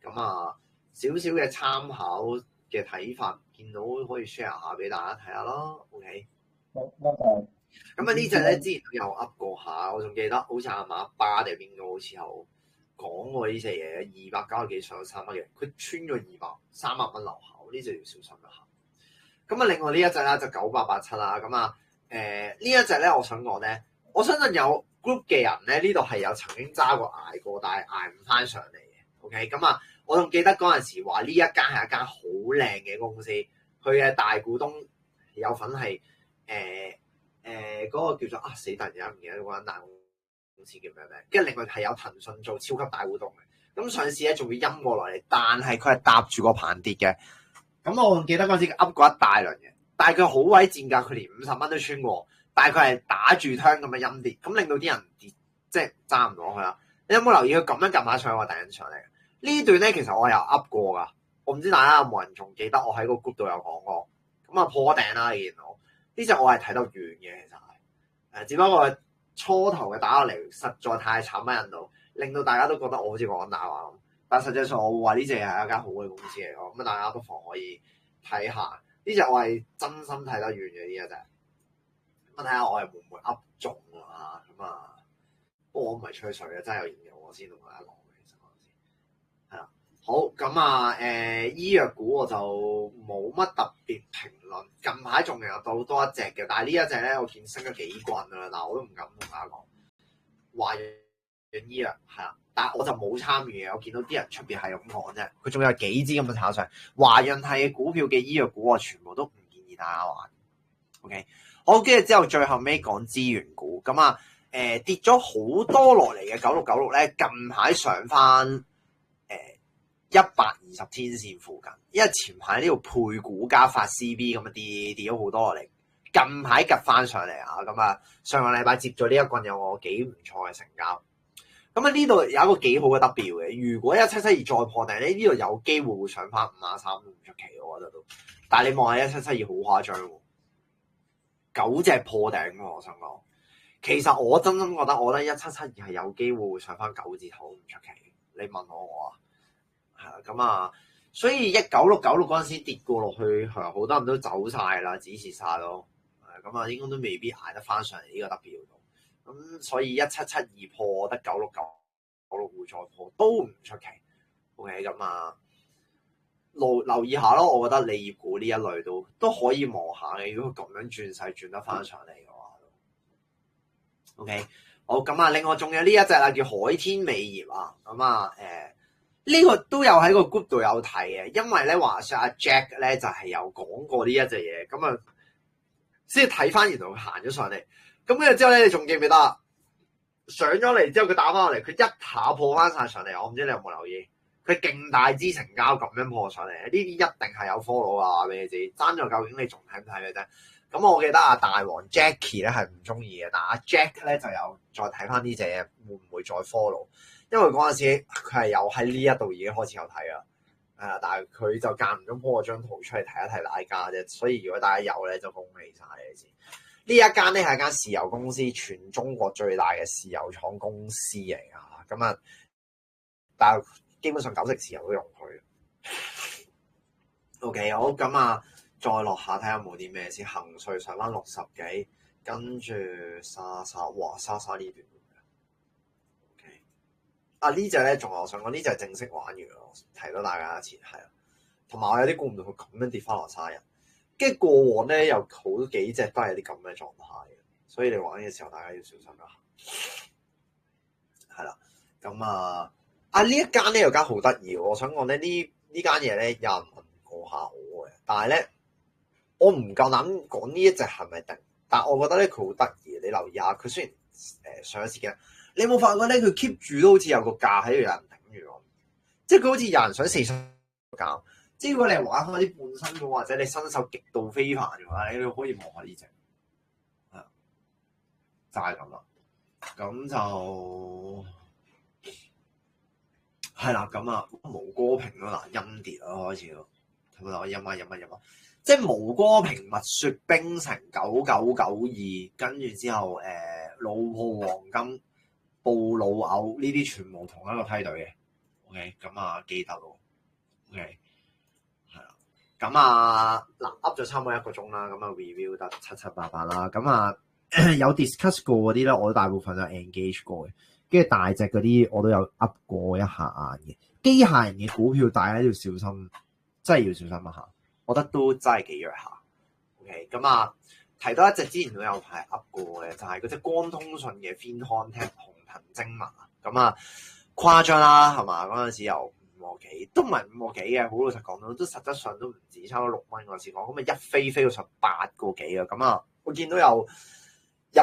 咁啊少少嘅參考嘅睇法，見到可以 share 下俾大家睇下咯。OK， 咁啊呢隻咧之前都有 up 過下，我仲記得好似阿馬巴定邊個好似有講過呢隻嘢，290幾上300嘅，佢穿咗300蚊樓下，呢隻要小心一下。咁啊，另外呢一隻咧就9887啦。咁啊，呢一隻咧，我想講咧，我相信有 group 嘅人咧，呢度係有曾經揸過捱過，但係捱唔翻上嚟嘅。OK，咁啊，我仲記得嗰陣時話呢一間係一間好靚嘅公司，佢嘅大股東有份係嗰個叫做死突然間唔記得嗰間大公司叫咩名，跟住另外係有騰訊做超級大股東嘅。咁上市咧仲要陰過落嚟，但係佢係搭住個盤跌嘅。咁我仲記得嗰陣時噏過一大輪嘅，但係佢好鬼賤格，佢連50蚊都穿過，但係佢係打住槍咁樣陰跌，咁令到啲人跌，即係揸唔到佢啦。你有冇留意佢咁樣撳下上個頂上嚟？呢段咧其實我有噏過噶，我唔知大家有冇人仲記得我喺個 group 度有講過。咁啊破頂啦，你見到呢隻我係睇到遠嘅，其實係只不過初頭嘅打落嚟實在太慘不忍睹，令到大家都覺得我好似講大話咁。但實際上我會話呢隻係一間好嘅公司嚟嘅，咁大家不妨可以睇下呢隻，我係真心睇得遠嘅呢一隻。咁睇下我係會唔會噏中啊？咁啊，不過我唔係吹水嘅，真係有研究我先同大家講嘅。其實嗰陣時係啦，好咁啊，醫藥股我就冇乜特別評論。近排仲有到多一隻嘅，但係呢一隻咧，我見升咗幾棍㗎啦，但係我都唔敢同大家講。華潤醫藥係啦。但係我就冇參與嘅，我見到啲人出邊係咁講啫。佢仲有幾支咁嘅炒上，華潤係股票嘅醫藥股，我全部都唔建議大家玩。OK， 好，跟住之後最後尾講資源股，咁啊跌咗好多落嚟嘅9696咧，近排上翻120天線附近，因為前排呢度配股加發 CB 咁啊跌咗好多落嚟，近排夾翻上嚟啊，咁啊上個禮拜接咗呢一棍有個幾唔錯嘅成交。咁啊呢度有一個幾好嘅 W 嘅，如果1772再破頂咧，呢度有機會會上翻53都唔出奇，我覺得都。但係你望下1772好誇張喎，9隻破頂喎，我想講。其實我真心覺得1772係有機會會上翻9字頭唔出奇。你問我啊，係啦，咁啊，所以19696嗰陣時跌過落去，好多人都走晒啦，止蝕晒咯。咁啊，應該都未必捱得翻上嚟呢個 W 度。咁所以1772破得969會再破都唔出奇。OK， 咁啊留意下咯，我覺得利業股呢一類都可以望下嘅。如果佢咁樣轉勢轉得翻上嚟嘅話，OK， 好，咁啊，另外仲有呢一隻啦，叫海天美業啊。咁啊呢個都有喺個 group 度有睇嘅，因為咧話說阿 Jack 咧就係有講過呢一隻嘢，咁啊先睇翻原來佢行咗上嚟。咁跟住之後咧，你仲記唔記得上咗嚟之後佢打翻落嚟，佢一下破翻晒上嚟。我唔知你有冇留意，佢勁大支成交咁樣破上嚟，呢啲一定係有 follow 啊！話俾你知，爭咗究竟你仲睇唔睇嘅啫。咁我記得阿大王 Jackie 咧係唔中意嘅，但係阿 Jack 咧就有再睇翻呢隻嘢，會唔會再 follow？因為嗰陣時佢係有喺呢一度已經開始有睇啦，但係佢就間唔中 po 咗張圖出嚟睇一睇大家啫。所以如果大家有咧，就恭喜晒你先。呢一間咧係一間豉油公司，全中國最大嘅豉油廠公司嚟㗎。咁啊，但係基本上90%豉油都用佢。OK， 好，咁啊，再落下睇下有冇啲咩先。恒瑞上翻60幾，跟住莎莎，哇，莎莎呢段。OK， 啊呢隻咧仲有我想講，呢隻係正式玩完咯，提到大家一次係啦。同埋我有啲估唔到佢咁樣跌翻落沙人。跟住過往咧有好幾隻都係啲咁嘅狀態嘅，所以你玩嘅時候大家要小心一下。係啦，咁呢一間咧有間好得意，我想講咧呢間嘢咧有人問過下我嘅，但係咧我唔夠膽講呢一隻係咪定，但係我覺得咧佢好得意，你留意下佢雖然上一次嘅，你有冇發覺咧佢 keep 住都好似有個價喺度有人頂住我，即係佢好似有人想40個價。即係如果你係玩開啲半身嘅，或者你身手極度非凡嘅話，你可以望下呢隻，就係咁啦。咁就係啦，咁啊，毛哥平咯嗱，陰跌啦開始咯，係咪我陰啊？即係毛哥平蜜雪冰城9992，跟住之後老鋪黃金、布魯牛呢啲全部同一個梯隊嘅 ，OK， 咁啊記得咯 ，OK。咁嗱噏咗差唔多1個鐘啦，咁啊 review 得七七八八啦，咁有 discuss 過嗰啲咧，我都大部分都 engage 過嘅，跟住大隻嗰啲我都有噏過一下眼嘅。機械人嘅股票大家要小心，真係要小心一下，我覺得都真係幾弱下。OK， 咁提到一隻之前都有排噏過嘅，就係嗰隻光通訊嘅 FinConTech 紅騰精密啊，咁誇張啦，係嘛？嗰陣時又5個幾，都唔係5個幾嘅，好老實講都實質上都唔止，差唔多6蚊嗰陣時講，咁一飛到18個幾啊！咁我見到入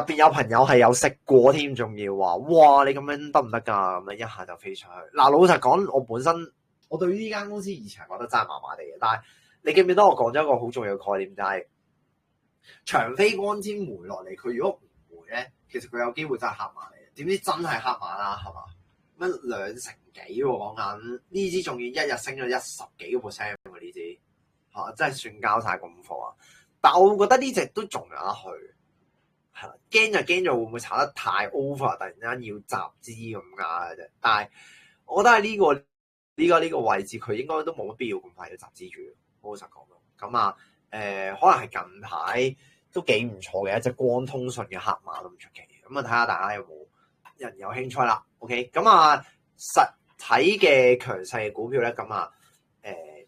邊有朋友係有食過添，仲要話哇你咁樣得唔得㗎？咁一下就飛出去。嗱，老實講，我對於呢間公司以前覺得真係麻麻地嘅，但係你記唔記得我講咗一個好重要嘅概念，就係長飛光纖回落嚟，佢如果唔回咧，其實佢有機會真係黑馬嚟嘅。點知真係黑馬啦，係嘛？乜2成幾喎？講緊呢支仲要一日升咗10幾個 percent 喎，呢支嚇真係算交晒功課啊！但我會覺得呢隻都仲有得去，係啦，驚就驚咗會唔會炒得太 over，突然間要集資咁㗎啫。但係我覺得喺呢個位置，佢應該都冇乜必要咁快要集資住。好老實講咯，咁可能係近排都幾唔錯嘅一隻光通訊嘅黑馬都唔出奇。咁睇下大家有冇人有興趣啦。OK， 咁實體嘅強勢嘅股票咧，咁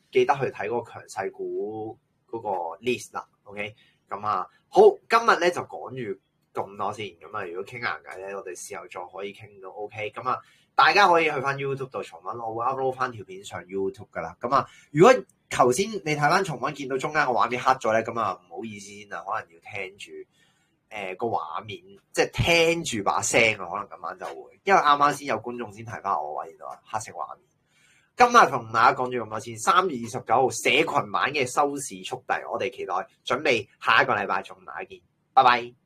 記得去睇嗰個強勢股嗰個 list 啦。OK， 咁好，今日咧就講住咁多先。咁如果傾硬偈咧，我哋事後再可以傾到。OK， 咁大家可以去翻 YouTube 度重溫，我會 upload 翻條片上 YouTube 噶啦。咁如果頭先你睇翻重溫見到中間個畫面黑咗咧，咁唔好意思先啊，可能要聽住個畫面，即係聽住把聲啊，可能今晚就會，因為啱啱先有觀眾先提翻我話，原來黑色畫面。今日同大家講住咁多先，3月29號社群版嘅收市速遞，我哋期待準備下一個禮拜再同大家見，拜拜。